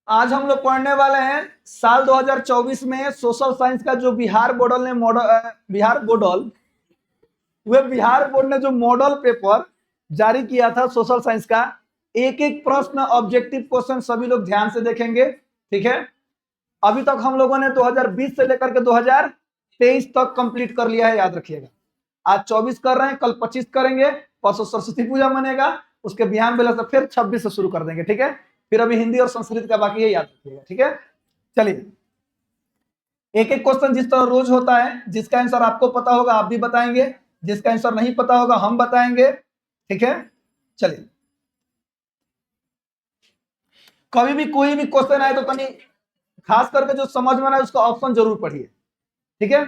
आज हम लोग पढ़ने वाले हैं साल 2024 में सोशल साइंस का जो बिहार बोर्ड ने बिहार बोर्ड ने जो मॉडल पेपर जारी किया था सोशल साइंस का, एक एक प्रश्न ऑब्जेक्टिव क्वेश्चन सभी लोग ध्यान से देखेंगे। ठीक है, अभी तक हम लोगों ने 2020 से लेकर के 2023 तक कंप्लीट कर लिया है, याद रखिएगा। आज 24 कर रहे हैं, कल 25 करेंगे, परसों सरस्वती पूजा मनेगा, उसके बिहान बेला से फिर 26 से शुरू कर देंगे। ठीक है, फिर अभी हिंदी और संस्कृत का बाकी है, याद रखिएगा। ठीक है, चलिए एक एक क्वेश्चन जिस तरह रोज होता है, जिसका आंसर आपको पता होगा आप भी बताएंगे, जिसका आंसर नहीं पता होगा हम बताएंगे। ठीक है, चलिए कभी भी कोई भी क्वेश्चन आए तो कहीं खास करके जो समझ में आए उसका ऑप्शन जरूर पढ़िए। ठीक है,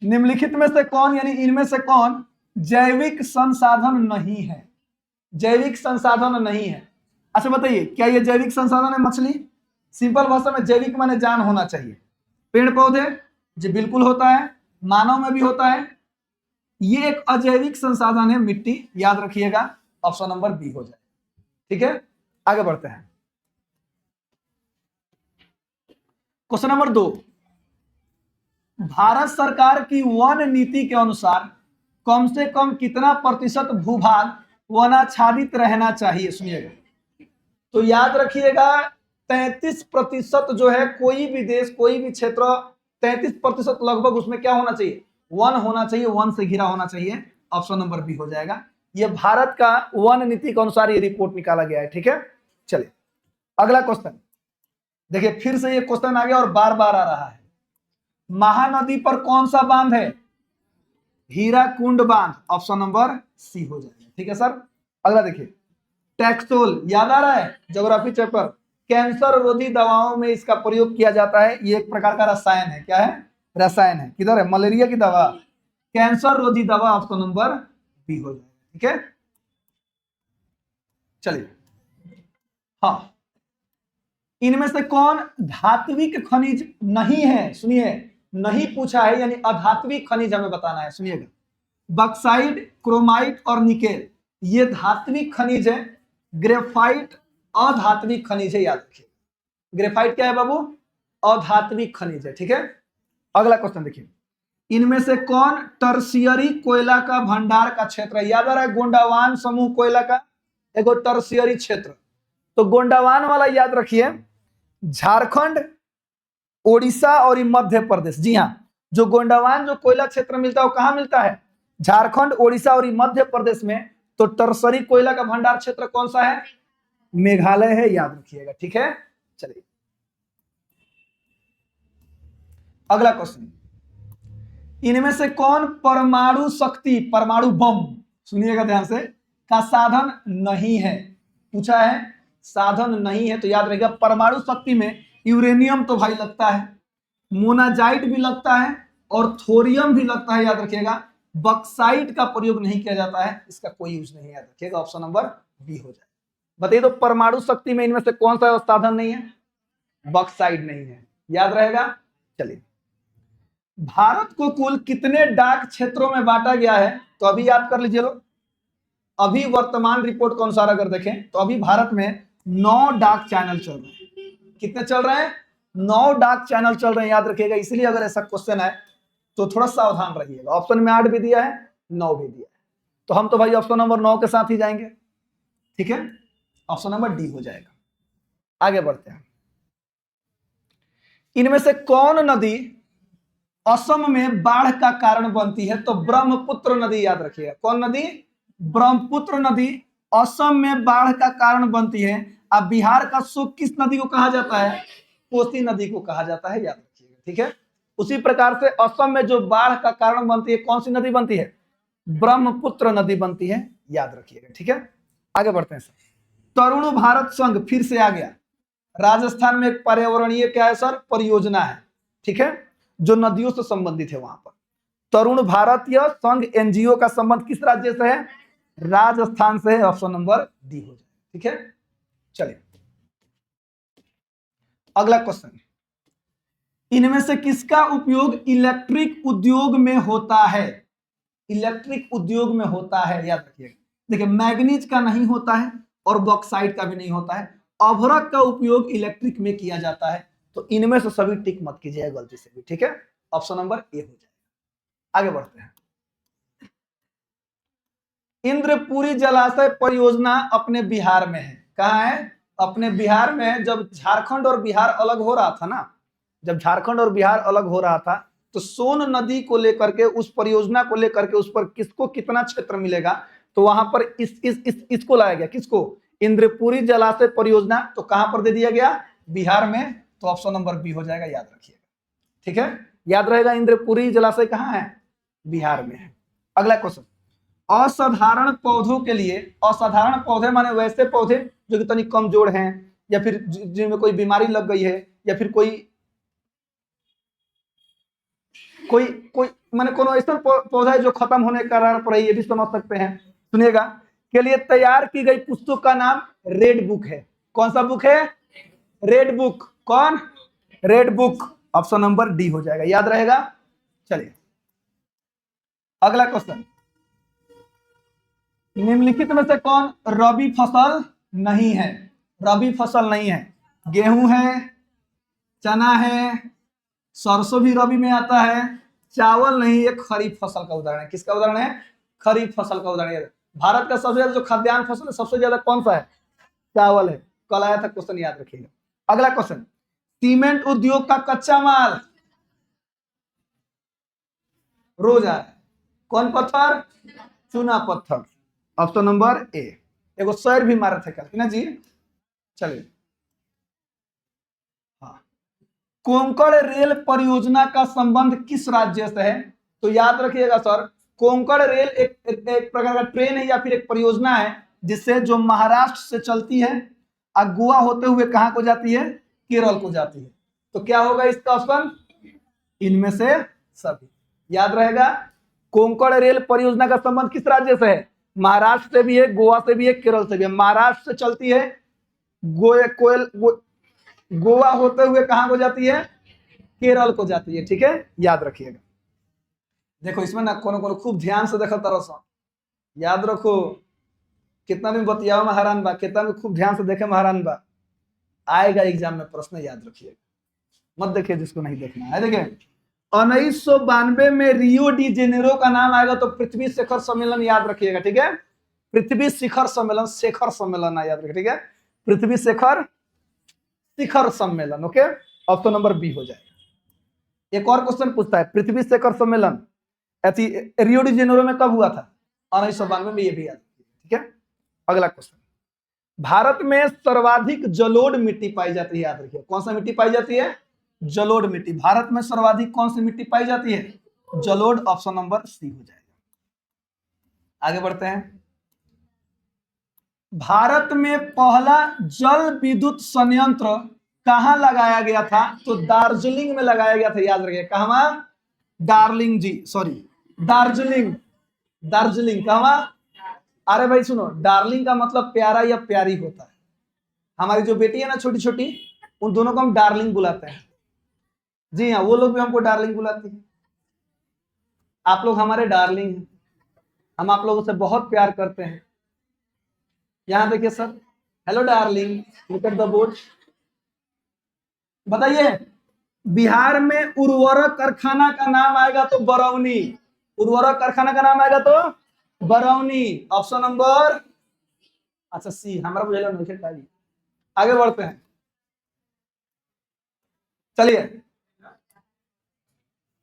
निम्नलिखित में से कौन, यानी इनमें से कौन जैविक संसाधन नहीं है? जैविक संसाधन नहीं है। अच्छा बताइए, क्या ये जैविक संसाधन है? मछली। सिंपल भाषा में जैविक माने जान होना चाहिए। पेड़ पौधे जो बिल्कुल होता है, मानव में भी होता है। ये एक अजैविक संसाधन है, मिट्टी, याद रखिएगा। ऑप्शन नंबर बी हो जाए। ठीक है, आगे बढ़ते हैं। क्वेश्चन नंबर 2, भारत सरकार की वन नीति के अनुसार कम से कम कितना प्रतिशत भूभाग वनाच्छादित रहना चाहिए? सुनिएगा, तो याद रखिएगा 33% जो है, कोई भी देश कोई भी क्षेत्र 33% लगभग उसमें क्या होना चाहिए? वन होना चाहिए, वन से घिरा होना चाहिए। ऑप्शन नंबर बी हो जाएगा। ये भारत का वन नीति के अनुसार ये रिपोर्ट निकाला गया है। ठीक है, चलिए अगला क्वेश्चन देखिए, फिर से ये क्वेश्चन आ गया और बार बार आ रहा है। महानदी पर कौन सा बांध है? हीराकुंड बांध। ऑप्शन नंबर सी हो जाएगा। ठीक है सर, अगला देखिए, टैक्सोल, याद आ रहा है ज्योग्राफी चैप्टर, कैंसर रोधी दवाओं में इसका प्रयोग किया जाता है। ये एक प्रकार का रसायन है। क्या है? रसायन है। किधर है? मलेरिया की दवा, कैंसर रोधी दवा। ऑप्शन नंबर बी हो जाएगा। ठीक है, चलिए हाँ, इनमें से कौन धात्विक खनिज नहीं है? सुनिए, नहीं पूछा है, यानी अधात्विक खनिज हमें बताना है। सुनिएगा, बक्साइट, क्रोमाइट और निकेल ये धात्विक खनिज है। ग्रेफाइट अधात्विक खनिज है, याद रखिए। ग्रेफाइट क्या है बाबू? अधात्विक खनिज है। ठीक है, अगला क्वेश्चन देखिए, इनमें से कौन टर्शियरी कोयला का भंडार का क्षेत्र है? याद आ रहा है गोंडावान समूह कोयला का एगो टर्शियरी क्षेत्र। तो गोंडावान वाला याद रखिए, झारखंड, ओडिशा और मध्य प्रदेश। जी हाँ, जो गोंडावान जो कोयला क्षेत्र मिलता है वो कहां मिलता है? झारखंड, ओडिशा और मध्य प्रदेश में। तो टर्सरी कोयला का भंडार क्षेत्र कौन सा है? मेघालय है, याद रखिएगा। ठीक है, चलिए अगला क्वेश्चन, इनमें से कौन परमाणु शक्ति, परमाणु बम, सुनिएगा ध्यान से, का साधन नहीं है? पूछा है, साधन नहीं है। तो याद रखिएगा, परमाणु शक्ति में यूरेनियम तो भाई लगता है, मोनाजाइट भी लगता है और थोरियम भी लगता है, याद रखिएगा। बक्साइट का प्रयोग नहीं किया जाता है, इसका कोई यूज नहीं है, याद रखिएगा। ऑप्शन नंबर बी हो जाए। बताइए तो परमाणु शक्ति में इनमें से कौन सा साधन नहीं है? बक्साइट नहीं है, याद रहेगा। चलिए, भारत को कुल कितने डाक क्षेत्रों में बांटा गया है? तो अभी याद कर लीजिए लोग, अभी वर्तमान रिपोर्ट के अनुसार अगर देखें तो अभी भारत में 9 डाक चैनल चल रहे हैं। कितने चल रहे हैं? 9 डाक चैनल चल रहे हैं, याद रखिएगा। इसलिए अगर ऐसा क्वेश्चन है तो थोड़ा सावधान रहिएगा। ऑप्शन में 8 भी दिया है, 9 भी दिया है, तो हम तो भाई ऑप्शन नंबर 9 के साथ ही जाएंगे। ठीक है, ऑप्शन नंबर डी हो जाएगा। आगे बढ़ते हैं, इनमें से कौन नदी असम में बाढ़ का कारण बनती है? तो ब्रह्मपुत्र नदी, याद रखिएगा। कौन नदी? ब्रह्मपुत्र नदी असम में बाढ़ का कारण बनती है। अब बिहार का शोक किस नदी को कहा जाता है? कोसी नदी को कहा जाता है, याद रखिएगा। ठीक है, उसी प्रकार से असम में जो बाढ़ का कारण बनती है, कौन सी नदी बनती है? ब्रह्मपुत्र नदी बनती है, याद रखिएगा। ठीक है, आगे बढ़ते हैं सर। तरुण भारत संघ फिर से आ गया। राजस्थान में एक पर्यावरणीय क्या है सर? परियोजना है। ठीक है, जो नदियों से संबंधित है। वहां पर तरुण भारतीय संघ एनजीओ का संबंध किस राज्य से है? राजस्थान से है। ऑप्शन नंबर डी हो जाए। ठीक है, चलिए अगला क्वेश्चन, इनमें से किसका उपयोग इलेक्ट्रिक उद्योग में होता है? इलेक्ट्रिक उद्योग में होता है, याद रखिएगा। देखिए, मैग्नीज का नहीं होता है और बॉक्साइट का भी नहीं होता है। अभ्रक का उपयोग इलेक्ट्रिक में किया जाता है। तो इनमें से सभी टिक मत कीजिए गलती से भी, ठीक है। ऑप्शन नंबर ए हो जाएगा। आगे बढ़ते हैं। इंद्रपुरी जलाशय परियोजना अपने बिहार में है। कहाँ है? अपने बिहार में है। जब झारखंड और बिहार अलग हो रहा था ना, जब झारखंड और बिहार अलग हो रहा था, तो सोन नदी को लेकर के, उस परियोजना को लेकर के, उस पर किसको कितना क्षेत्र मिलेगा, तो वहां पर इसको लाया गया। किसको? इंद्रपुरी जलाशय परियोजना। तो कहां पर दे दिया गया? बिहार में। तो ऑप्शन नंबर बी हो जाएगा, याद रखिएगा, ठीक है। याद रहेगा, इंद्रपुरी जलाशय कहां है? बिहार में है। अगला क्वेश्चन, असाधारण पौधों के लिए, असाधारण पौधे माने वैसे पौधे जो कि तनिक कमजोर हैं, या फिर जिनमें कोई बीमारी लग गई है, या फिर कोई कोई कोई माने कोनो ऐसा पौधा है जो खत्म होने का कारण पर है, ये भी समझ सकते हैं। सुनिएगा, के लिए तैयार की गई पुस्तक का नाम रेड बुक है। कौन सा बुक है? Red book. कौन? Red book. Option number D हो जाएगा, याद रहेगा। चलिए अगला क्वेश्चन, निम्नलिखित में से कौन रबी फसल नहीं है? रबी फसल नहीं है। गेहूं है, चना है, सरसों भी रबी में आता है, चावल नहीं। एक खरीफ फसल का उदाहरण है। किसका उदाहरण है? खरीफ फसल का उदाहरण है। भारत का सबसे ज्यादा जो खाद्यान्न फसल है, सबसे ज्यादा कौन सा है? चावल है। कल आया था क्वेश्चन, याद रखिएगा। अगला क्वेश्चन, सीमेंट उद्योग का कच्चा माल रोज आया है। कौन पत्थर? चूना पत्थर। Option number A. एगो शेर भी मारे थे कल ना जी। चलिए, हाँ, कोंकण रेल परियोजना का संबंध किस राज्य से है? तो याद रखिएगा सर, कोंकण रेल एक प्रकार का ट्रेन है या फिर एक परियोजना है, जिससे जो महाराष्ट्र से चलती है और गोवा होते हुए कहां को जाती है? केरल को जाती है। तो क्या होगा इसका ऑप्शन? इनमें से सभी। याद रहेगा, कोंकण रेल परियोजना का संबंध किस राज्य से है? महाराष्ट्र से भी है, गोवा से भी है, केरल से भी है। महाराष्ट्र से चलती है, गोवा होते हुए कहां को जाती है? केरल को जाती है, ठीक है, याद रखिएगा। देखो इसमें ना कोनो खूब ध्यान से देखो तरह, याद रखो। कितना भी बतियाओ महारान बा, कितना भी खूब ध्यान से देखे महारान बा, आएगा एग्जाम में प्रश्न, याद रखिएगा। मत देखिए जिसको नहीं देखना है। देखिए 1992 में रियो डी जेनेरो का नाम आएगा तो पृथ्वी शिखर सम्मेलन, याद रखिएगा, ठीक है। पृथ्वी शिखर सम्मेलन, शिखर सम्मेलन याद रखिए, ठीक है। पृथ्वी शिखर सम्मेलन, ओके। ऑप्शन नंबर बी हो जाएगा। एक और क्वेश्चन पूछता है, पृथ्वी शिखर सम्मेलन रियो डी जेनेरो में कब हुआ था? 1992 में, ये भी याद रखिए, ठीक है। अगला क्वेश्चन, भारत में सर्वाधिक जलोढ़ मिट्टी पाई जाती है, याद रखिए। कौन सा मिट्टी पाई जाती है? जलोढ़ मिट्टी। भारत में सर्वाधिक कौन सी मिट्टी पाई जाती है? जलोढ़। ऑप्शन नंबर सी हो जाएगा। आगे बढ़ते हैं, भारत में पहला जल विद्युत संयंत्र कहां लगाया गया था? तो दार्जिलिंग में लगाया गया था, याद रखिए। कहां? दार्जिलिंग जी, सॉरी, दार्जिलिंग। दार्जिलिंग कहां? अरे भाई सुनो, डार्लिंग का मतलब प्यारा या प्यारी होता है। हमारी जो बेटी है ना छोटी छोटी, उन दोनों को हम डार्लिंग बुलाते हैं। जी हाँ, वो लोग भी हमको डार्लिंग बुलाते हैं। आप लोग हमारे डार्लिंग हैं, हम आप लोगों से बहुत प्यार करते हैं। यहाँ देखिए sir, hello darling, look at the board. बताइए, बिहार में उर्वरक कारखाना का नाम आएगा तो बरौनी। उर्वरक कारखाना का नाम आएगा तो बरौनी। ऑप्शन नंबर, अच्छा सी, हमारा बुझेगा नहीं। आगे बढ़ते हैं, चलिए।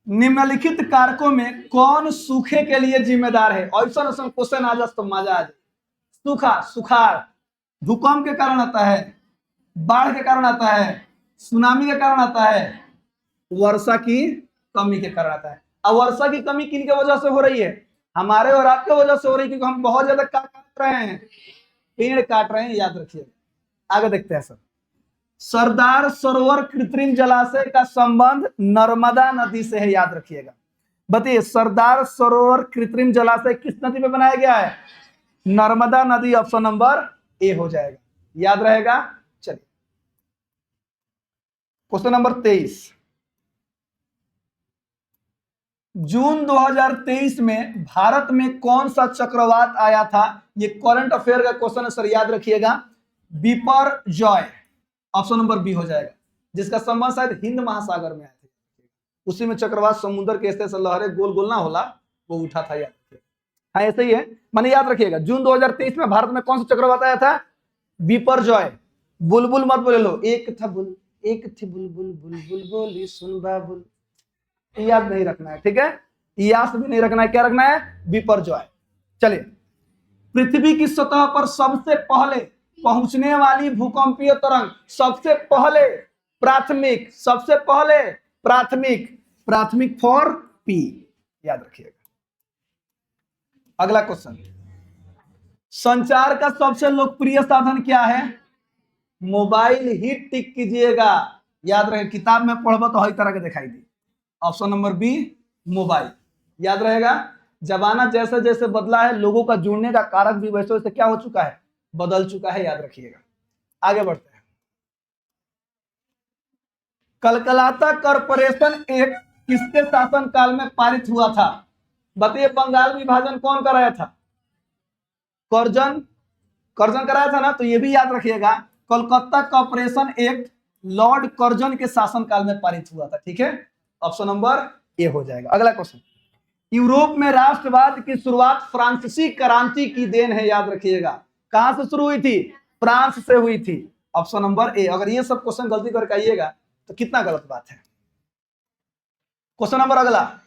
निम्नलिखित कारकों में कौन सूखे के लिए जिम्मेदार है? ऑप्शन क्वेश्चन आ जाए तो मजा आ जाए। सूखा, सुखाड़ भूकंप के कारण आता है, बाढ़ के कारण आता है, सुनामी के कारण आता है, वर्षा की कमी के कारण आता है। अब वर्षा की कमी किन के वजह से हो रही है? हमारे और आपके वजह से हो रही है, क्योंकि हम बहुत ज्यादा काट रहे हैं, पेड़ काट रहे हैं, याद रखिए। आगे देखते हैं सर, सरदार सरोवर कृत्रिम जलाशय का संबंध नर्मदा नदी से है, याद रखिएगा। बताइए, सरदार सरोवर कृत्रिम जलाशय किस नदी में बनाया गया है? नर्मदा नदी। ऑप्शन नंबर ए हो जाएगा, याद रहेगा। चलिए क्वेश्चन नंबर 23, जून 2023 में भारत में कौन सा चक्रवात आया था? ये करंट अफेयर का क्वेश्चन है सर, याद रखिएगा। बिपरजॉय, ऑप्शन नंबर बी हो जाएगा, जिसका संबंध शायद हिंद महासागर में आया था, उसी में चक्रवात समुद्र के ऐसे लहरें गोल गोल ना होला वो उठा था, याद रखिएगा। हाँ ऐसे ही है, माने याद रखिएगा जून 2023 में भारत में कौन सा चक्रवात आया था? बिपरजॉय। बुलबुल मत बोले लो, एक थी बुलबुल बुलबुल बोली सुन बाबुल, याद नहीं रखना है, ठीक है, याद भी नहीं रखना है, क्या रखना है? बिपरजॉय। चलिए, पृथ्वी की सतह पर सबसे पहले पहुंचने वाली भूकंपीय तरंग, सबसे पहले प्राथमिक फॉर पी, याद रखिएगा। अगला क्वेश्चन, संचार का सबसे लोकप्रिय साधन क्या है? मोबाइल ही टिक कीजिएगा, याद रहे, किताब में पढ़बो तो हर तरह के दिखाई दी। ऑप्शन नंबर बी मोबाइल, याद रहेगा। जमाना जैसे जैसे बदला है, लोगों का जुड़ने का कारक भी वैसे वैसे क्या हो चुका है? बदल चुका है, याद रखिएगा। आगे बढ़ते हैं। कलकत्ता कॉरपोरेशन एक्ट किसके शासनकाल में पारित हुआ था? बताइए, बंगाल विभाजन कौन कराया था? कर्जन कराया था ना, तो ये भी याद रखिएगा, Kolkata corporation act Lord Curzon के शासनकाल में पारित हुआ था, ठीक है, ऑप्शन नंबर ए हो जाएगा। अगला क्वेश्चन, यूरोप में राष्ट्रवाद की शुरुआत फ्रांसीसी क्रांति की देन है, याद रखिएगा। कहां से शुरू हुई थी? फ्रांस से हुई थी, ऑप्शन नंबर ए। अगर ये सब क्वेश्चन गलती करके आइएगा तो कितना गलत बात है। क्वेश्चन नंबर अगला,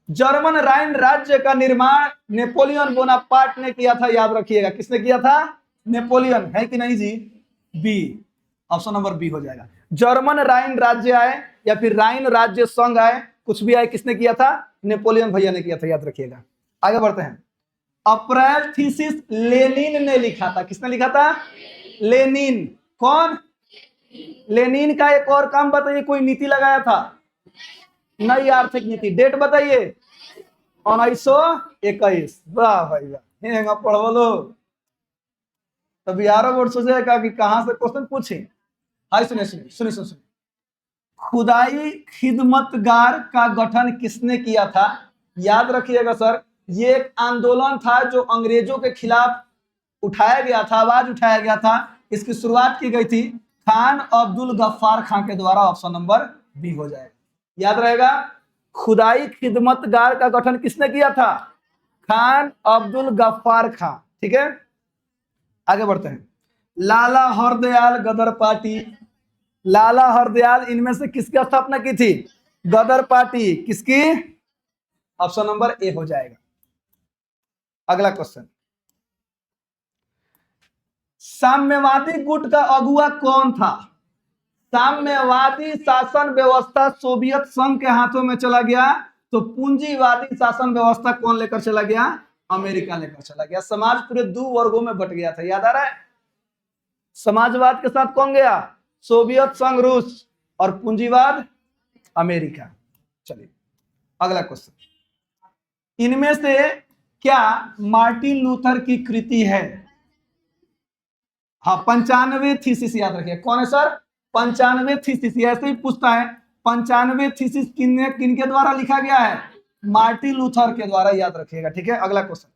जर्मन राइन राज्य का निर्माण नेपोलियन बोनापार्ट ने किया था, याद रखिएगा। किसने किया था? नेपोलियन, है कि नहीं जी? बी, ऑप्शन नंबर बी हो जाएगा। जर्मन राइन राज्य आए या फिर राइन राज्य संघ आए, कुछ भी आए, किसने किया था? नेपोलियन भैया ने किया था, याद रखिएगा। आगे बढ़ते हैं। अप्रैल थीसिस लेनिन ने लिखा था, किसने लिखा था? लेनिन। कौन? लेनिन का एक और काम बताइए, कोई नीति लगाया था? नई आर्थिक नीति। डेट बताइए? 1921। वाह भाई वाह, पढ़ो लो, तो बिहार बोर्ड सोचेगा कि कहां से क्वेश्चन पूछे। हाय सुनिए, खुदाई खिदमतगार का गठन किसने किया था? याद रखिएगा सर, ये एक आंदोलन था जो अंग्रेजों के खिलाफ उठाया गया था, आवाज उठाया गया था। इसकी शुरुआत की गई थी खान अब्दुल गफ्फार खां के द्वारा, ऑप्शन नंबर बी हो जाएगा, याद रहेगा। खुदाई खिदमतगार का गठन किसने किया था? खान अब्दुल गफ्फार खां, ठीक है। आगे बढ़ते हैं। लाला हरदयाल गदर पार्टी, लाला हरदयाल इनमें से किसकी स्थापना की थी? गदर पार्टी। किसकी? ऑप्शन नंबर ए हो जाएगा। अगला क्वेश्चन, साम्यवादी गुट का अगुआ कौन था? साम्यवादी शासन व्यवस्था सोवियत संघ के हाथों में चला गया, तो पूंजीवादी शासन व्यवस्था कौन लेकर चला गया? अमेरिका लेकर चला गया। समाज पूरे दो वर्गों में बट गया था, याद आ रहा है? समाजवाद के साथ कौन गया? सोवियत संघ रूस, और पूंजीवाद अमेरिका। चलिए अगला क्वेश्चन, इनमें से क्या मार्टिन लूथर की कृति है? हाँ, 95 थीसिस, याद रखिए। कौन है सर? 95 थीसिस। ऐसे ही पूछता है, 95 थीसिस किनके द्वारा लिखा गया है? मार्टिन लूथर के द्वारा, याद रखिएगा, ठीक है। अगला क्वेश्चन,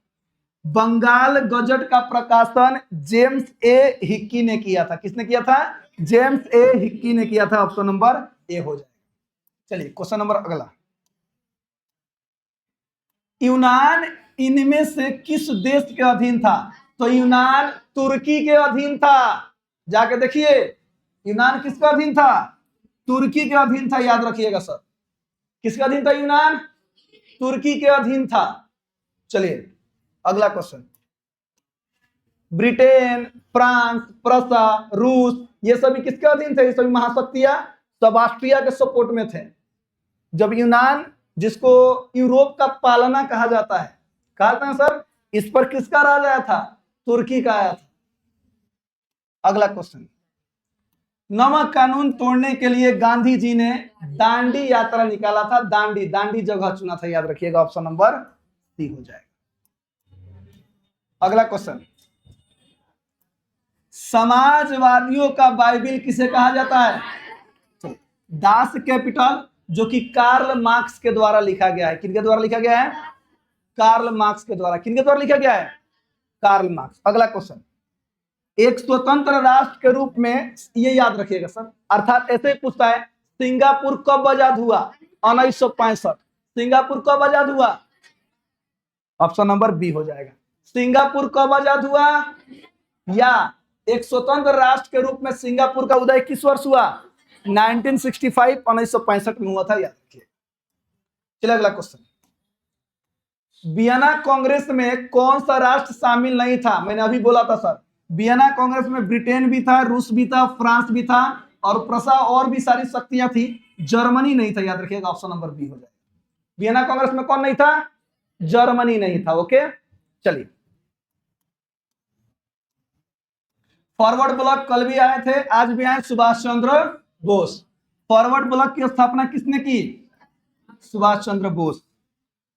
बंगाल गजट का प्रकाशन जेम्स ए हिक्की ने किया था। किसने किया था? जेम्स ए हिक्की ने किया था, ऑप्शन नंबर ए हो जाएगा। चलिए क्वेश्चन नंबर अगला, यूनान इनमें से किस देश के अधीन था? तो यूनान तुर्की के अधीन था, जाके देखिए, यूनान किसका अधीन था? तुर्की के अधीन था, याद रखिएगा सर। किसके अधीन था यूनान? तुर्की के अधीन था। चलिए अगला क्वेश्चन, ब्रिटेन, फ्रांस, प्रसा, रूस, ये सभी किसके अधीन थे? ये सभी महाशक्तियां सब ऑस्ट्रिया के सपोर्ट में थे। जब यूनान, जिसको यूरोप का पालना कहा जाता है, कहते हैं सर, इस पर किसका राज आया था? तुर्की का आया था। अगला क्वेश्चन, नमक कानून तोड़ने के लिए गांधी जी ने दांडी यात्रा निकाला था। दांडी जगह चुना था, याद रखिएगा, ऑप्शन नंबर सी हो जाएगा। अगला क्वेश्चन, समाजवादियों का बाइबिल किसे कहा जाता है? तो दास कैपिटल, जो कि कार्ल मार्क्स के द्वारा लिखा गया है। किनके द्वारा लिखा गया है? कार्ल मार्क्स के द्वारा। किनके द्वारा लिखा गया है? Karl Marx. अगला क्वेश्चन, एक स्वतंत्र राष्ट्र के रूप में, ये याद रखिएगा सर, अर्थात ऐसे ही पूछता है सिंगापुर कब आजाद हुआ? 1965। सिंगापुर कब आजाद हुआ? ऑप्शन नंबर बी हो जाएगा। सिंगापुर कब आजाद हुआ, या एक स्वतंत्र राष्ट्र के रूप में सिंगापुर का उदय किस वर्ष हुआ? 1965, 1965 में हुआ था, याद रखिए। चलिए अगला क्वेश्चन। वियना कांग्रेस में कौन सा राष्ट्र शामिल नहीं था? मैंने अभी बोला था सर, वियना कांग्रेस में ब्रिटेन भी था, रूस भी था, फ्रांस भी था, और प्रसा और भी सारी शक्तियां थी, जर्मनी नहीं था, याद रखिएगा। ऑप्शन नंबर बी हो जाएगा। वियना कांग्रेस में कौन नहीं था? जर्मनी नहीं था। ओके, चलिए। फॉरवर्ड ब्लॉक कल भी आए थे, आज भी आए, सुभाष चंद्र बोस। फॉरवर्ड ब्लॉक की स्थापना किसने की? सुभाष चंद्र बोस।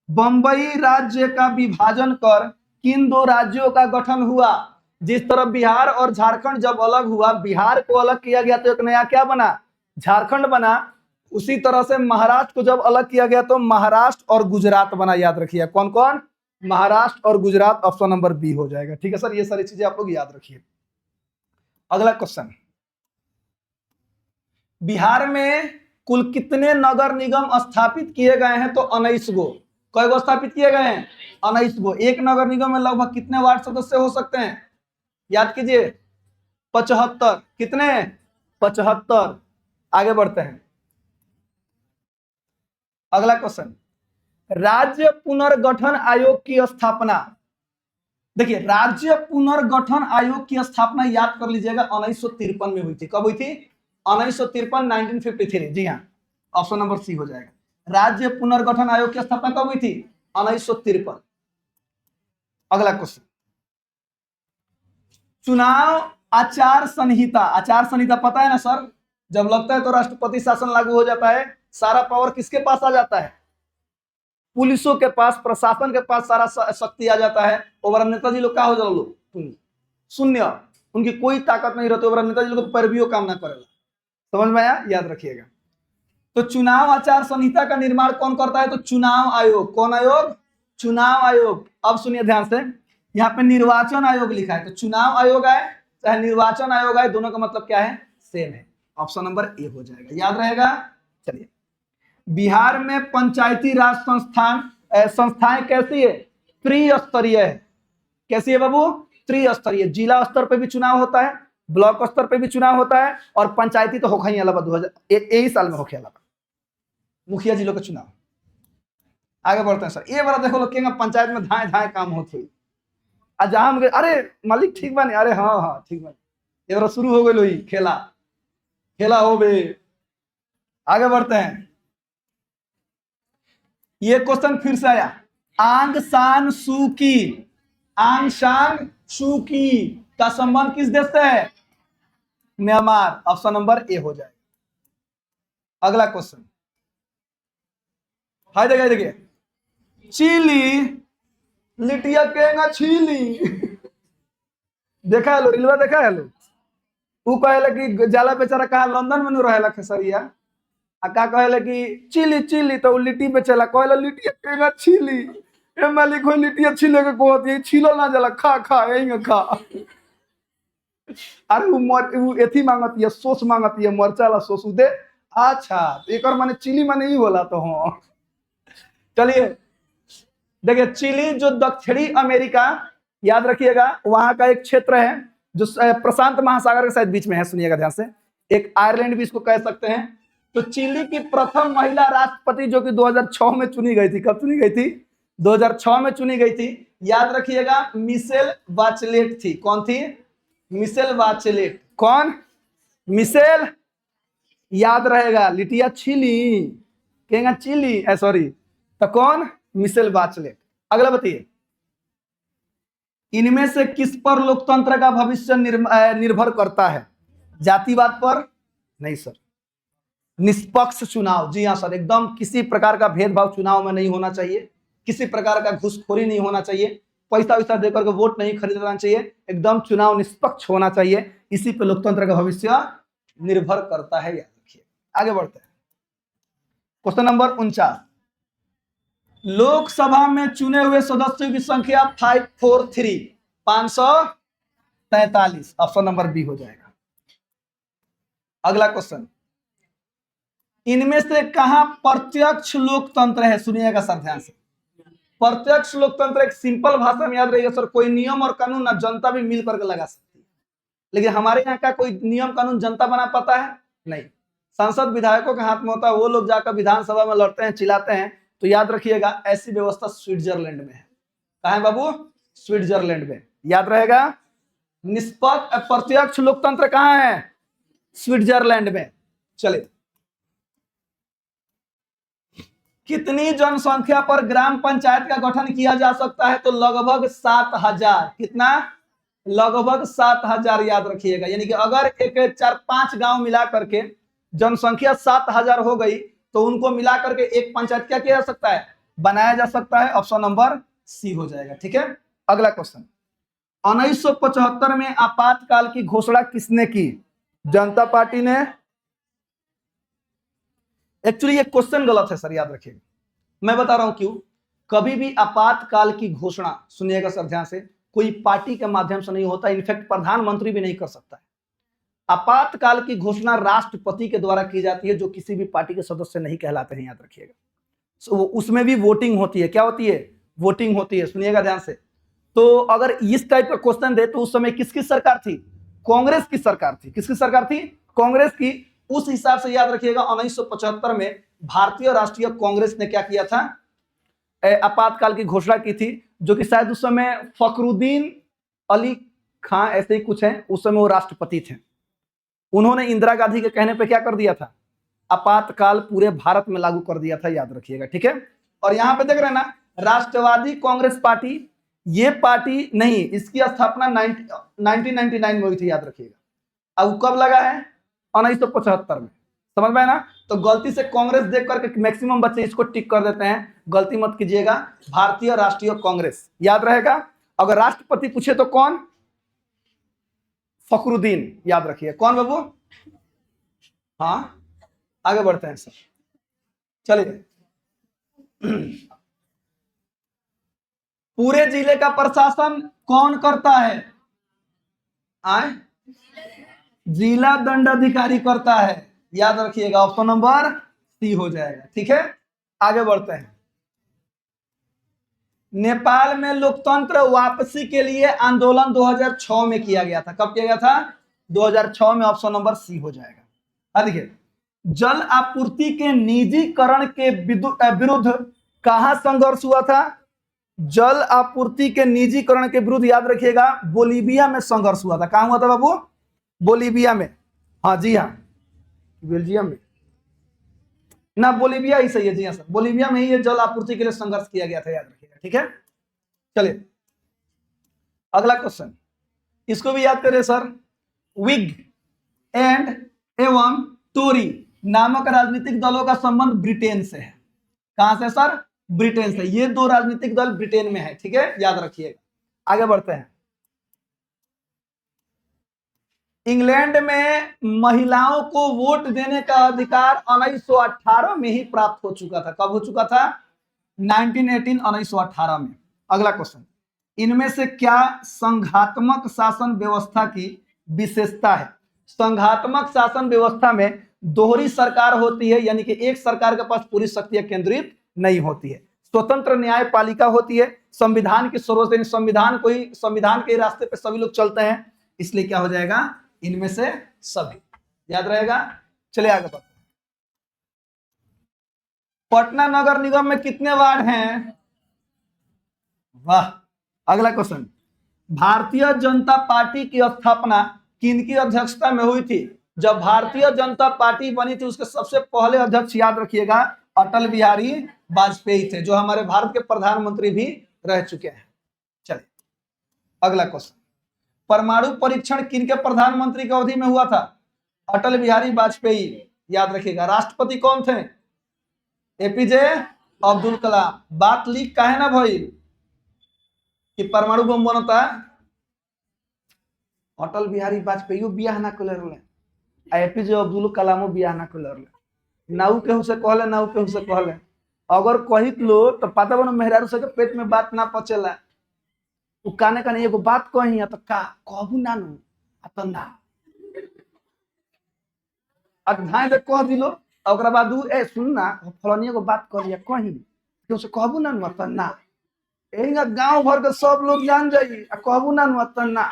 बंबई राज्य का विभाजन कर किन दो राज्यों का गठन हुआ? जिस तरह बिहार और झारखंड जब अलग हुआ, बिहार को अलग किया गया तो एक नया क्या बना? झारखंड बना। उसी तरह से महाराष्ट्र को जब अलग किया गया तो महाराष्ट्र और गुजरात बना, याद रखिए। कौन कौन? महाराष्ट्र और गुजरात। ऑप्शन नंबर बी हो जाएगा। ठीक है सर, ये सारी चीजें आप लोग याद रखिए। अगला क्वेश्चन, बिहार में कुल कितने नगर निगम स्थापित किए गए हैं? तो 19 गो। कई गो स्थापित किए गए हैं? 19 गो। एक नगर निगम में लगभग कितने वार्ड सदस्य हो सकते हैं? याद कीजिए, 75। कितने? 75। आगे बढ़ते हैं। अगला क्वेश्चन, राज्य पुनर्गठन आयोग की स्थापना। देखिए, राज्य पुनर्गठन आयोग की स्थापना याद कर लीजिएगा 1953 में हुई थी। कब हुई थी? 1953, 1953। जी हाँ, ऑप्शन नंबर सी हो जाएगा। राज्य पुनर्गठन आयोग की स्थापना कब हुई थी? 1953। अगला क्वेश्चन, चुनाव आचार संहिता। आचार संहिता पता है ना सर? जब लगता है तो राष्ट्रपति शासन लागू हो जाता है, सारा पावर किसके पास आ जाता है? पुलिसों के पास, प्रशासन के पास सारा शक्ति आ जाता है। ओवर नेताजी लोग क्या हो जाओ, लोग शून्य, उनकी कोई ताकत नहीं रहती। ओवर नेताजी लोग पर भी काम ना करेगा। समझ में आया? याद रखिएगा। तो चुनाव आचार संहिता का निर्माण कौन करता है? तो चुनाव आयोग। कौन आयोग? चुनाव आयोग। अब सुनिए ध्यान से, यहाँ पे निर्वाचन आयोग लिखा है, तो चुनाव आयोग आए चाहे निर्वाचन आयोग आए, दोनों का मतलब क्या है? सेम है। ऑप्शन नंबर ए हो जाएगा, याद रहेगा। चलिए, बिहार में पंचायती राज संस्थाएं कैसी है? त्रिस्तरीय है। कैसी है बाबू? त्रिस्तरीय। जिला स्तर पे भी चुनाव होता है, ब्लॉक स्तर पे भी चुनाव होता है, और पंचायती तो होगा ही अलावा 2023 साल में होके अलावा मुखिया जिलों का चुनाव। आगे बढ़ते हैं सर। ये वाला देखो लोग कहेंगे पंचायत में धाए धाए काम होते हैं, जहां हम अरे मालिक ठीक बानी, अरे हाँ हाँ ठीक बानी, ये शुरू हो गई खेला खेला हो बे। आगे बढ़ते हैं। ये क्वेश्चन फिर से आया, आंग सान सू की। आंग सान सू की का संबंध किस देश से है? म्यांमार। ऑप्शन नंबर ए हो जाएगा। अगला क्वेश्चन, हाय देखिए, चिली लिटिया केगा छीली। देखा है लो, रिलवा देखा है लो। वो कहले कि जाला बेचारा कहा लंदन में रहेला खेसरिया, आ का कहले कि चिली चिली, तो लिट्टी बेचेला, कहला लिटिया केगा छीली। ए मालिक हो लिटिया छीले के कहत है, छीलो ना जाला, खा खा यही खा। अरे वो एथी मांगती है, सोस मांगती है, मरचा ला सोस दे। अच्छा, एक माने चिली माने ही बोला तो हाँ। चलिए देखिए, चिली जो दक्षिणी अमेरिका, याद रखिएगा, वहां का एक क्षेत्र है जो प्रशांत महासागर के शायद बीच में है। सुनिएगा ध्यान से, एक आयरलैंड भी इसको कह सकते हैं। तो चिली की प्रथम महिला राष्ट्रपति जो कि 2006 में चुनी गई थी। कब चुनी गई थी? 2006 में चुनी गई थी। याद रखिएगा, मिशेल बाचलेट थी। कौन थी? मिशेल बाचलेट। कौन? मिशेल। याद रहेगा, लिटिया छिली कहेगा चिली, सॉरी, तो कौन? मिशेल बाचलेट। अगला बताइए, इनमें से किस पर लोकतंत्र का भविष्य निर्भर करता है? जातिवाद पर? नहीं सर। निष्पक्ष चुनाव। जी हाँ सर, एकदम किसी प्रकार का भेदभाव चुनाव में नहीं होना चाहिए, किसी प्रकार का घूसखोरी नहीं होना चाहिए, पैसा वैसा देकर के वोट नहीं खरीदना चाहिए, एकदम चुनाव निष्पक्ष होना चाहिए। इसी पे लोकतंत्र का भविष्य निर्भर करता है, याद रखिए। आगे बढ़ते हैं। क्वेश्चन नंबर 49, लोकसभा में चुने हुए सदस्यों की संख्या 543, 500। 43, ऑप्शन नंबर बी हो जाएगा। अगला क्वेश्चन, इनमें से कहां प्रत्यक्ष लोकतंत्र है? सुनिएगा सर ध्यान से। प्रत्यक्ष लोकतंत्र एक सिंपल भाषा में याद रहिएगा सर, कोई नियम और कानून ना जनता भी मिल करके लगा सकती है, लेकिन हमारे यहाँ का कोई नियम कानून जनता बना पाता है? नहीं। संसद विधायकों के हाथ में होता है, वो लोग जाकर विधानसभा में लड़ते हैं, चिल्लाते हैं। तो याद रखिएगा ऐसी व्यवस्था स्विट्जरलैंड में है। कहाँ है बाबू? स्विट्जरलैंड में। याद रहेगा, निष्पक्ष प्रत्यक्ष लोकतंत्र कहाँ है? स्विट्जरलैंड में। चलिए, कितनी जनसंख्या पर ग्राम पंचायत का गठन किया जा सकता है? तो लगभग 7000। कितना? लगभग 7000। याद रखिएगा, यानी कि अगर एक 4-5 गांव मिला करके जनसंख्या 7000 हो गई तो उनको मिला करके एक पंचायत क्या किया जा सकता है? बनाया जा सकता है। ऑप्शन नंबर सी हो जाएगा। ठीक है, अगला क्वेश्चन, 1975 में आपातकाल की घोषणा किसने की? जनता पार्टी ने। एक्चुअली ये क्वेश्चन गलत है सर, याद रखिएगा, मैं बता रहा हूं क्यों। कभी भी आपातकाल की घोषणा, सुनिएगा सर ध्यान से, कोई पार्टी के माध्यम से नहीं होता, इनफैक्ट प्रधानमंत्री भी नहीं कर सकता है। आपातकाल की घोषणा राष्ट्रपति के द्वारा की जाती है, जो किसी भी पार्टी के सदस्य नहीं कहलाते हैं, याद रखिएगा। उसमें भी वोटिंग होती है। क्या होती है? वोटिंग होती है। सुनिएगा ध्यान से। तो अगर इस टाइप का क्वेश्चन दे तो उस समय किसकी सरकार थी? कांग्रेस की सरकार थी। किसकी सरकार थी? कांग्रेस की। उस हिसाब से याद रखिएगा 1975 में भारतीय राष्ट्रीय कांग्रेस ने क्या किया था? आपातकाल की घोषणा की थी, जो कि शायद उस समय फखरुद्दीन अली खान ऐसे ही कुछ है, उस समय वो राष्ट्रपति थे। उन्होंने इंदिरा गांधी के कहने पे क्या कर दिया था? आपातकाल पूरे भारत में लागू कर दिया था। याद रखिएगा। ठीक है, और यहां पे देख रहे हैं ना, राष्ट्रवादी कांग्रेस पार्टी, ये पार्टी नहीं, इसकी स्थापना 1999 में हुई थी। याद रखिएगा। अब कब लगा है? 1975 में। समझ में है ना? तो गलती से कांग्रेस देख करके मैक्सिमम बच्चे इसको टिक कर देते हैं, गलती मत कीजिएगा। भारतीय राष्ट्रीय कांग्रेस। याद रहेगा। अगर राष्ट्रपति पूछे तो कौन? फखरुद्दीन। याद रखिए। कौन बाबू? हाँ, आगे बढ़ते हैं सर। चलिए, पूरे जिले का प्रशासन कौन करता है? आए, जिला दंडाधिकारी करता है। याद रखिएगा, ऑप्शन नंबर सी हो जाएगा। ठीक है, आगे बढ़ते हैं। नेपाल में लोकतंत्र वापसी के लिए आंदोलन 2006 में किया गया था। कब किया गया था? 2006 में। ऑप्शन नंबर सी हो जाएगा। देखिए, जल आपूर्ति के निजीकरण के विरुद्ध कहां संघर्ष हुआ था? जल आपूर्ति के निजीकरण के विरुद्ध, याद रखिएगा, बोलीविया में संघर्ष हुआ था। कहां हुआ था बाबू? बोलीविया में। हाँ जी हाँ, बेल्जियम में ना, बोलीविया ही सही है। जी हाँ सर, बोलीविया में ही ये जल आपूर्ति के लिए संघर्ष किया गया था। याद रखिएगा। ठीक है, चलिए अगला क्वेश्चन, इसको भी याद करें सर। विग एंड एवं टोरी नामक राजनीतिक दलों का संबंध ब्रिटेन से है। कहां से सर? ब्रिटेन से। ये दो राजनीतिक दल ब्रिटेन में है। ठीक है, याद रखिएगा। आगे बढ़ते हैं। इंग्लैंड में महिलाओं को वोट देने का अधिकार 1918 में ही प्राप्त हो चुका था। कब हो चुका था? 1918 में। अगला क्वेश्चन, इनमें से क्या संघात्मक शासन व्यवस्था की विशेषता है? संघात्मक शासन व्यवस्था में दोहरी सरकार होती है, यानी कि एक सरकार के पास पूरी शक्तियां केंद्रित नहीं होती है। स्वतंत्र न्यायपालिका होती है। संविधान की सर्वोच्च, संविधान के रास्ते पे सभी लोग चलते हैं, इसलिए क्या हो जाएगा? इनमें से सभी। याद रहेगा। चलिए आगे बढ़ते हैं। पटना नगर निगम में कितने वार्ड हैं? वाह। अगला क्वेश्चन, भारतीय जनता पार्टी की स्थापना किनकी अध्यक्षता में हुई थी? जब भारतीय जनता पार्टी बनी थी, उसके सबसे पहले अध्यक्ष, याद रखिएगा, अटल बिहारी वाजपेयी थे, जो हमारे भारत के प्रधानमंत्री भी रह चुके हैं। चलिए अगला क्वेश्चन, परमाणु परीक्षण किनके प्रधानमंत्री की अवधि में हुआ था? अटल बिहारी वाजपेयी। याद रखिएगा। राष्ट्रपति कौन थे? एपीजे अब्दुल कलाम। बात लीक का है ना भाई कि परमाणु बम बनता है? अटल बिहारी वाजपेयी बियाह ना कर रहे, एपीजे अब्दुल कलाम बियाह ना कर रहे। नाऊ केहू से कहले, नाऊ केहू से कहले, अगर कहित लो तो पता बनो मेहरारू से के पेट में बात ना पचेला। उ काने काने एगो बात कही तो का कहबू ना नु तो ना धाय दे कह दिलो ओकरा बाद ए सुन ना फलानी एगो बात कह लिया कही तो से कहबू ना नु तो ना एहिंगा गांव भर के सब लोग जान जाई आ कहबू ना नु तो ना।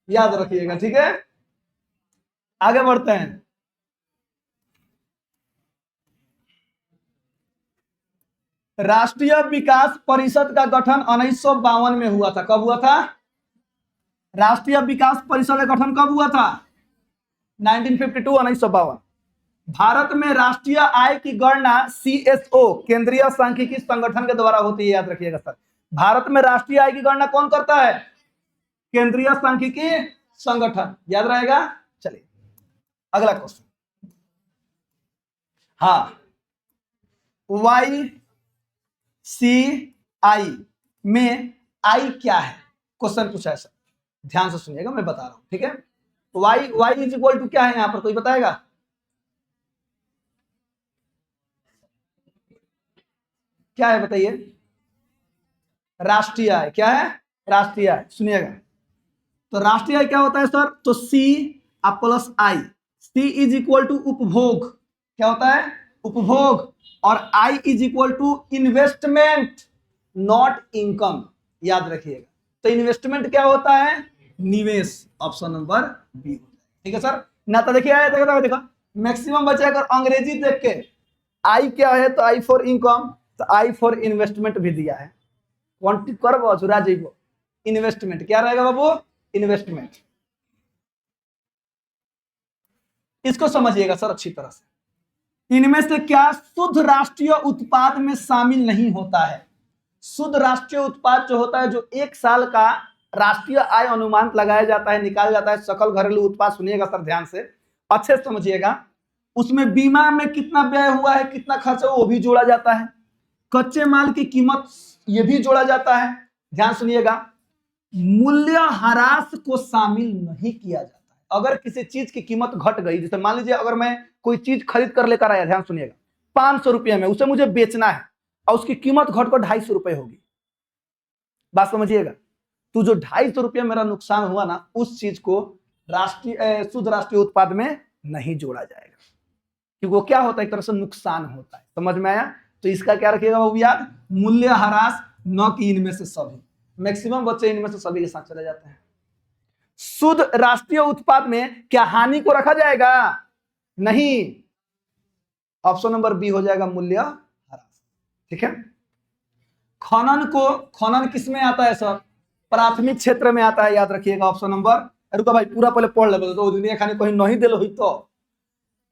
याद रखिएगा, ठीक है। आगे बढ़ते हैं। राष्ट्रीय विकास परिषद का गठन 1952 में हुआ था। कब हुआ था? राष्ट्रीय विकास परिषद का गठन कब हुआ था? 1952, 1952। भारत में राष्ट्रीय आय की गणना CSO केंद्रीय सांख्यिकी संगठन के द्वारा होती है। याद रखिएगा सर, भारत में राष्ट्रीय आय की गणना कौन करता है? केंद्रीय सांख्यिकी संगठन। याद रहेगा। चलिए अगला क्वेश्चन। हाँ, YCI में आई क्या है? क्वेश्चन पूछा है सर, ध्यान से सुनिएगा, मैं बता रहा हूं, ठीक है। y इज इक्वल टू क्या है यहां पर, कोई बताएगा? क्या है बताइए? राष्ट्रीय आय। क्या है? राष्ट्रीय आय। सुनिएगा, तो राष्ट्रीय आय क्या होता है सर? तो C plus I। C is equal to उपभोग। क्या होता है? उपभोग। और I is equal to investment, not income. याद रखिएगा। तो इन्वेस्टमेंट क्या होता है? निवेश। Option number B. ठीक है सर। ना तो देखिए, देखो मैक्सिमम बच्चे अगर अंग्रेजी देख के आई क्या है तो आई फॉर इनकम, तो आई फॉर इन्वेस्टमेंट भी दिया है। क्वांटिटी करबो चुरा जेबो। इन्वेस्टमेंट क्या रहेगा बाबू? इन्वेस्टमेंट। इसको समझिएगा सर अच्छी तरह से। इनमें से क्या शुद्ध राष्ट्रीय उत्पाद में शामिल नहीं होता है? शुद्ध राष्ट्रीय उत्पाद जो होता है, जो एक साल का राष्ट्रीय आय अनुमान लगाया जाता है, निकाला जाता है, सकल घरेलू उत्पाद। सुनिएगा सर ध्यान से, अच्छे से समझिएगा। उसमें बीमा में कितना व्यय हुआ है, कितना खर्च है, वो भी जोड़ा जाता है। कच्चे माल की कीमत, ये भी जोड़ा जाता है। ध्यान सुनिएगा। मूल्य ह्रास को शामिल नहीं किया जाता है। अगर किसी चीज की कीमत घट गई, जैसे मान लीजिए अगर मैं कोई चीज खरीद कर लेकर आया, ध्यान सुनिएगा, 500 रुपये में, उसे मुझे बेचना है और उसकी कीमत घटकर 250 रुपये होगी। बात समझिएगा। तो जो 250 रुपये मेरा नुकसान हुआ ना, उस चीज को राष्ट्रीय शुद्ध राष्ट्रीय उत्पाद में नहीं जोड़ा जाएगा, क्योंकि वो क्या होता है? एक तरह से नुकसान होता है। समझ में आया? तो इसका क्या रखिएगा बाबू याद? मूल्य ह्रास, न कि इनमें से सभी। मैक्सिमम बच्चे इनमें से सभी के साथ चले जाते हैं। शुद्ध राष्ट्रीय उत्पाद में क्या हानि को रखा जाएगा? नहीं। ऑप्शन नंबर बी हो जाएगा मूल्य ह्रास। ठीक है। खनन किस में आता है सर? प्राथमिक क्षेत्र में आता है। याद रखिएगा ऑप्शन नंबर, रुका भाई पूरा पहले पढ़ ले, तो दुनिया खाने कहीं नहीं दिल हुई तो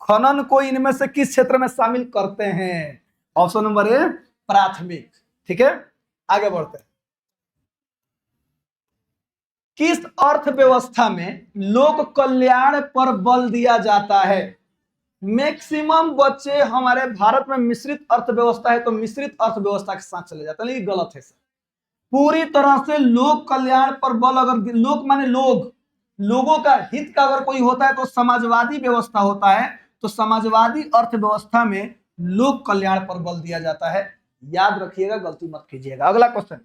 खनन को इनमें से किस क्षेत्र में शामिल करते हैं? ऑप्शन नंबर ए, प्राथमिक। ठीक है, आगे बढ़ते हैं। किस अर्थव्यवस्था में लोक कल्याण पर बल दिया जाता है? मैक्सिमम बच्चे हमारे भारत में मिश्रित अर्थव्यवस्था है, तो मिश्रित अर्थव्यवस्था के साथ चले जाते हैं, लेकिन गलत है सर। पूरी तरह से लोक कल्याण पर बल, अगर लोक माने लोग, लोगों का हित का अगर कोई होता है तो समाजवादी व्यवस्था होता है। तो समाजवादी अर्थव्यवस्था में लोक कल्याण पर बल दिया जाता है। याद रखिएगा, गलती मत कीजिएगा। अगला क्वेश्चन,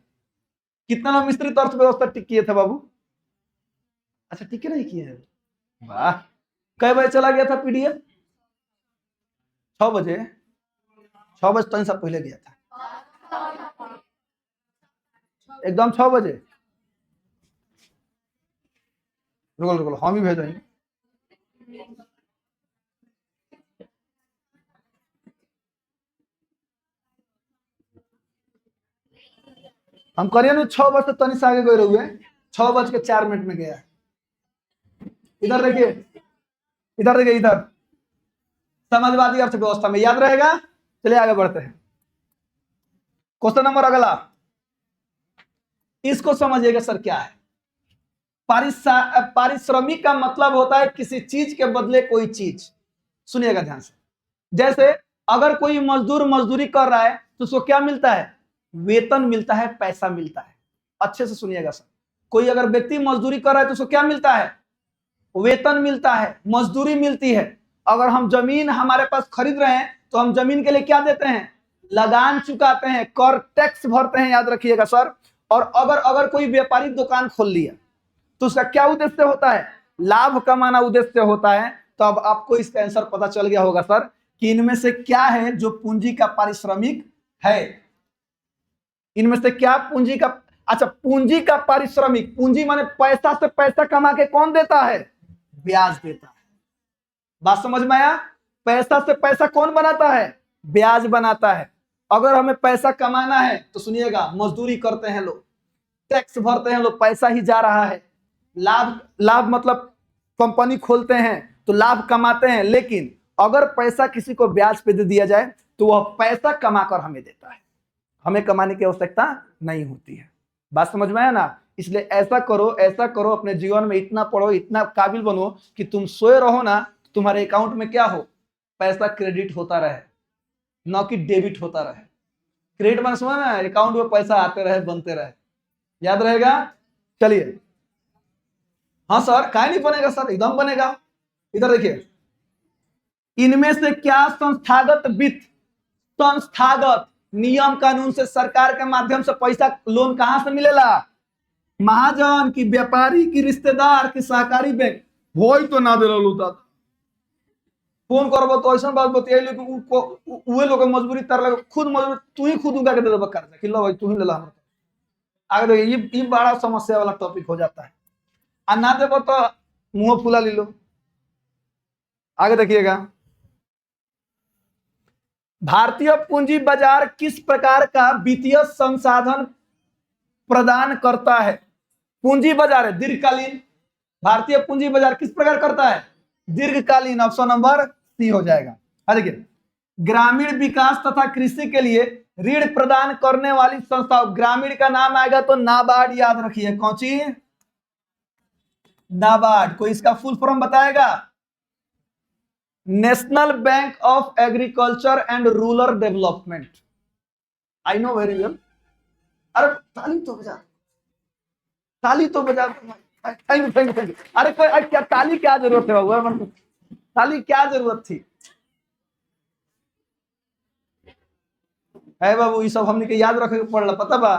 कितना लोग मिश्रित अर्थव्यवस्था टिक किए थे बाबू? अच्छा, टिके नहीं किए हैं। वाह। कई बजे चला गया था पीडीएफ? 6 बजे। 6 बजे तो सब पहले गया था, एकदम 6 बजे। रुको हम ही भेजेंगे। हम करिए ना 6 बजे तनी से आगे गए हुए, 6:04 में गया। इधर देखिए, इधर देखिए, इधर समाजवादी अर्थव्यवस्था में। याद रहेगा। चलिए आगे बढ़ते हैं। क्वेश्चन नंबर अगला, इसको समझिएगा सर क्या है। पारिश्रमिक का मतलब होता है किसी चीज के बदले कोई चीज। सुनिएगा ध्यान से। जैसे अगर कोई मजदूर मजदूरी कर रहा है तो उसको क्या मिलता है? वेतन मिलता है, पैसा मिलता है। अच्छे से सुनिएगा सर। कोई अगर व्यक्ति मजदूरी कर रहा है तो उसको क्या मिलता है? वेतन मिलता है, मजदूरी मिलती है। अगर हम जमीन हमारे पास खरीद रहे हैं तो हम जमीन के लिए क्या देते हैं? लगान चुकाते हैं, कर टैक्स भरते हैं। याद रखिएगा सर। और अगर अगर कोई व्यापारी दुकान खोल लिया तो उसका क्या उद्देश्य होता है? लाभ कमाना उद्देश्य होता है। तो अब आपको इसका आंसर पता चल गया होगा सर कि इनमें से क्या है जो पूंजी का पारिश्रमिक है। इनमें से क्या पूंजी का, अच्छा पूंजी का पारिश्रमिक, पूंजी माने पैसा से पैसा कमा के कौन देता है? ब्याज देता है। बात समझ में आया? पैसा से पैसा कौन बनाता है? ब्याज बनाता है। अगर हमें पैसा कमाना है तो सुनिएगा, मजदूरी करते हैं लोग, टैक्स भरते हैं लोग, पैसा ही जा रहा है। लाभ, लाभ मतलब कंपनी खोलते हैं तो लाभ कमाते हैं, लेकिन अगर पैसा किसी को ब्याज पे दे दिया जाए तो वह पैसा कमाकर हमें देता है, हमें कमाने की आवश्यकता नहीं होती है। बात समझ में आया ना? इसलिए ऐसा करो, ऐसा करो, अपने जीवन में इतना पढ़ो, इतना काबिल बनो कि तुम सोए रहो ना, तुम्हारे अकाउंट में क्या हो? पैसा क्रेडिट होता रहे, न कि डेबिट होता रहे। क्रेडिट मैंने सुना ना, अकाउंट में पैसा आते रहे, बनते रहे। याद रहेगा? चलिए, हाँ सर, काहे नहीं बनेगा सर, एकदम बनेगा। इधर देखिए, इनमें से क्या संस्थागत वित्त, संस्थागत नियम कानून से सरकार के माध्यम से पैसा लोन कहां से मिलेला? महाजन की, व्यापारी की, रिश्तेदार की, सहकारी बैंक वही तो ना दे रहा। फोन करबो तो ऐसा बात बतियाई उहे लोग मजबूरी तर लगे, खुद मजबूरी, तू ही खुद उनका के दे देबा कर्जा कि लो भाई तू ही ले ला हमरा। आगे देखिए, ये बड़ा समस्या वाला टॉपिक हो जाता है। आ ना देबो तो मुंह फुला ले लो। आगे देखिएगा, भारतीय पूंजी बाजार किस प्रकार का वित्तीय संसाधन प्रदान करता है? पूंजी बाजार है दीर्घकालीन। भारतीय पूंजी बाजार किस प्रकार करता है? दीर्घकालीन। ऑप्शन नंबर सी हो जाएगा। देखिए, ग्रामीण विकास तथा कृषि के लिए ऋण प्रदान करने वाली संस्था, ग्रामीण का नाम आएगा तो नाबार्ड याद रखिए। कौन सी? नाबार्ड। कोई इसका फुल फॉर्म बताएगा? National bank of agriculture and rural development. I know very well. अरे ताली तो बजा, ताली तो बजा। Thank you, thank you, thank you. अरे कोई क्या ताली क्या जरूरत है बाबू, ताली क्या जरूरत थी? है बाबू, ये सब हमने के याद रखे पड़ला, पता बा?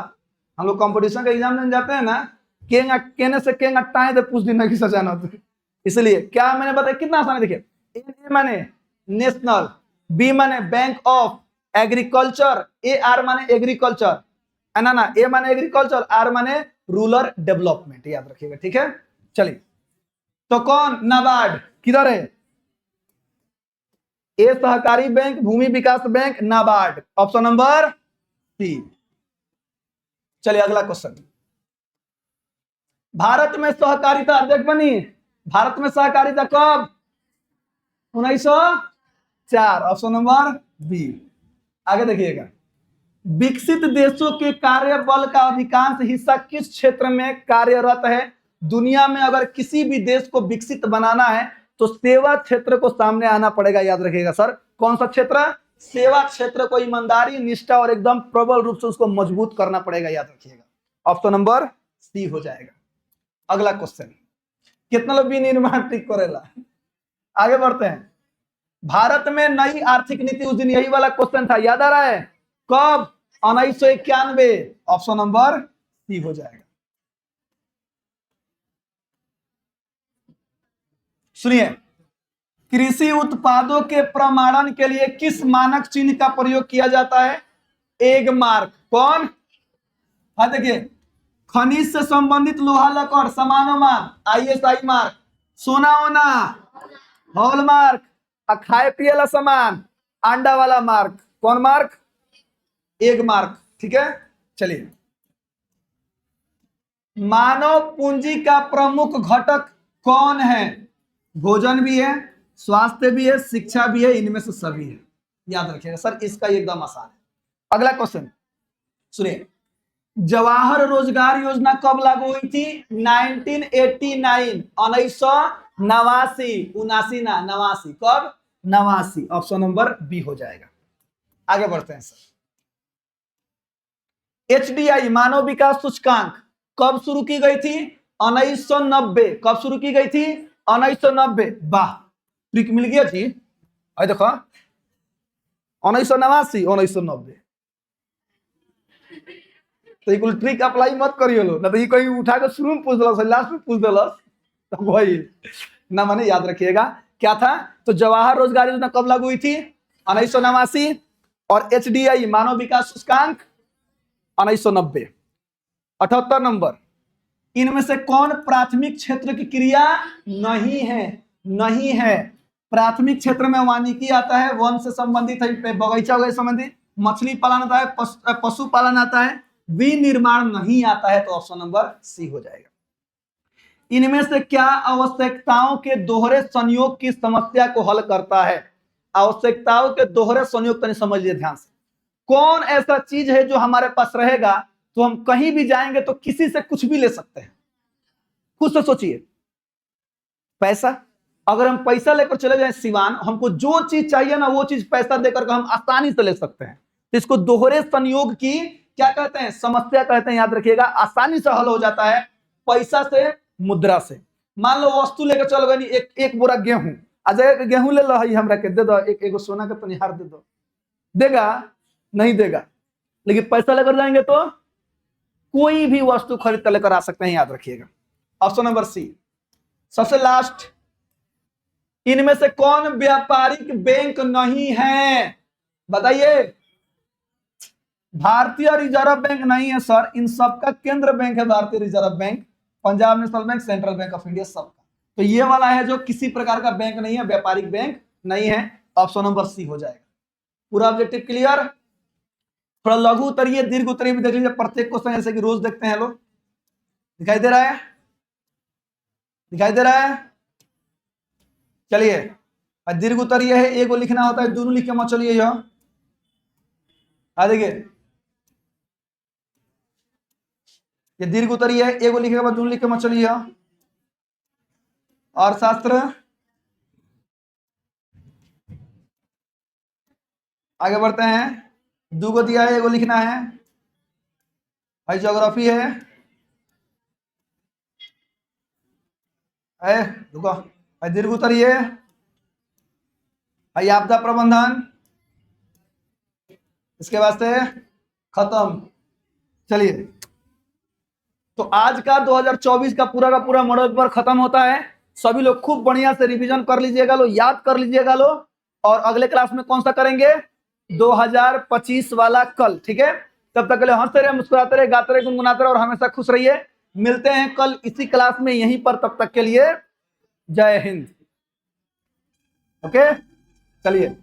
हम लोग कंपटीशन का एग्जाम देने जाते हैं ना, केंगा केने से केंगा टाए दे पूछ दिन की सजाना होता है। इसलिए क्या मैंने बताया, कितना आसान है। देखिए, ए माने नेशनल, बी माने bank of agriculture, A R माने एग्रीकल्चर, ना ए माने एग्रीकल्चर, आर माने रूरल डेवलपमेंट। याद रखिएगा, ठीक है? चलिए, तो कौन? नाबार्ड। किधर है? ए सहकारी बैंक, भूमि विकास bank, NABARD. Option number C. चलिए अगला क्वेश्चन, भारत में सहकारिता अध्यक्ष बनी, भारत में सहकारिता कब? 1904। Option number B. आगे देखिएगा, विकसित देशों के कार्य बल का अधिकांश हिस्सा किस क्षेत्र में कार्यरत है? दुनिया में अगर किसी भी देश को विकसित बनाना है तो सेवा क्षेत्र को सामने आना पड़ेगा। याद रखिएगा सर, कौन सा क्षेत्र? सेवा क्षेत्र को ईमानदारी, निष्ठा और एकदम प्रबल रूप से उसको मजबूत करना पड़ेगा। याद रखिएगा, ऑप्शन नंबर सी हो जाएगा। अगला क्वेश्चन, कितना लोग विनिर्माण ठीक करेला? आगे बढ़ते हैं, भारत में नई आर्थिक नीति, उस दिन यही वाला क्वेश्चन था, याद आ रहा है? कब? 1991। ऑप्शन नंबर सी हो जाएगा। सुनिए, कृषि उत्पादों के प्रमाणन के लिए किस मानक चिन्ह का प्रयोग किया जाता है? Egg mark. कौन? हाँ देखिए, खनिज से संबंधित लोहा लकड़ समानोमान, ISI मार्क। सोना ओना, हॉलमार्क। खाए पिए ला सामान, अंडा वाला मार्क। कौन मार्क? Egg mark. ठीक है, चलिए, मानव पूंजी का प्रमुख घटक कौन है? भोजन भी है, स्वास्थ्य भी है, शिक्षा भी है, इनमें से सभी है। याद रखिएगा सर, इसका एकदम आसान है। अगला क्वेश्चन सुनिए, जवाहर रोजगार योजना कब लागू हुई थी? 1989। 1989, 79 ना 89। कब? 89। ऑप्शन नंबर बी हो जाएगा। आगे बढ़ते हैं सर, HDI मानव विकास सूचकांक कब शुरू की गई थी? 1990। कब शुरू की गई थी? 1990। वाह, ट्रिक मिल गया जी। अरे देखो, 1989, 1990। तो ये ट्रिक अप्लाई मत करियो लो, ना तो ये कहीं उठा के शुरू में पूछ दलस लास्ट में पूछ दलस, तो वही ना, माने याद रखिएगा क्या था। तो जवाहर रोजगार योजना कब लागू हुई थी? 1989। और HDI मानव विकास सूचकांक 1990। 78 नंबर, इनमें से कौन प्राथमिक क्षेत्र की क्रिया नहीं है? नहीं है। प्राथमिक क्षेत्र में वानिकी आता है, वन से संबंधित है, बगीचा वगैरह संबंधित, मछली पालन आता है, पशु पालन आता है, विनिर्माण नहीं आता है, तो ऑप्शन नंबर सी हो जाएगा। इनमें से क्या आवश्यकताओं के दोहरे संयोग की समस्या को हल करता है? आवश्यकताओं के दोहरे संयोग, तनी समझ लीजिए ध्यान से। कौन ऐसा चीज है जो हमारे पास रहेगा तो हम कहीं भी जाएंगे तो किसी से कुछ भी ले सकते हैं? खुद से सोचिए। पैसा, अगर हम पैसा लेकर चले जाएं सिवान, हमको जो चीज चाहिए ना वो चीज पैसा देकर के हम आसानी से ले सकते हैं। तो इसको दोहरे संयोग की क्या कहते हैं? समस्या कहते हैं। याद रखिएगा, आसानी से हल हो जाता है पैसा से, मुद्रा से। मान लो वस्तु लेकर चल गए, एक बोरा गेहूं, अजय गेहूं ले लो, हमरा के दे दो, एक सोना का पनिहार दे दो, देगा? नहीं देगा। लेकिन पैसा लेकर जाएंगे तो कोई भी वस्तु खरीद कर लेकर आ सकते हैं। याद रखिएगा। Option number C. सबसे लास्ट, इनमें से कौन व्यापारिक बैंक नहीं है? बताइए। भारतीय रिजर्व बैंक नहीं है सर, इन सबका केंद्र बैंक है भारतीय reserve bank, Punjab national bank, central bank of India, सबका। तो ये वाला है जो किसी प्रकार का बैंक नहीं है, व्यापारिक बैंक नहीं है। ऑप्शन नंबर सी हो जाएगा। पूरा ऑब्जेक्टिव क्लियर? थोड़ा लघु उतरिए, दीर्घ उतरिए भी देख लीजिए, प्रत्येक क्वेश्चन जैसे कि रोज देखते हैं लोग। दिखाई दे रहा है? दिखाई दे रहा है? चलिए, दीर्घ उतरिए है, एक लिखना होता है, दोनों लिख के मत चलिए। यह देखिए, ये दीर्घ उतरिए है, एक लिखे के बाद दोनों लिख के मत चलिए। और शास्त्र आगे बढ़ते हैं। दो दिया है, एगो लिखना है। भाई ज्योग्राफी है, रुको, भाई दीर्घ उतरिए, भाई आपदा प्रबंधन, इसके वास्ते खत्म। चलिए, तो आज का 2024 का पूरा मॉडल पेपर खत्म होता है। सभी लोग खूब बढ़िया से रिवीजन कर लीजिएगा लो, याद कर लीजिएगा लो। और अगले क्लास में कौन सा करेंगे? 2025 वाला कल, ठीक है? तब तक के लिए हंसते रहे, मुस्कुराते रहे, गाते रहे, गुनगुनाते रहे और हमेशा खुश रहिए। मिलते हैं कल इसी क्लास में यहीं पर, तब तक के लिए जय हिंद। ओके, चलिए।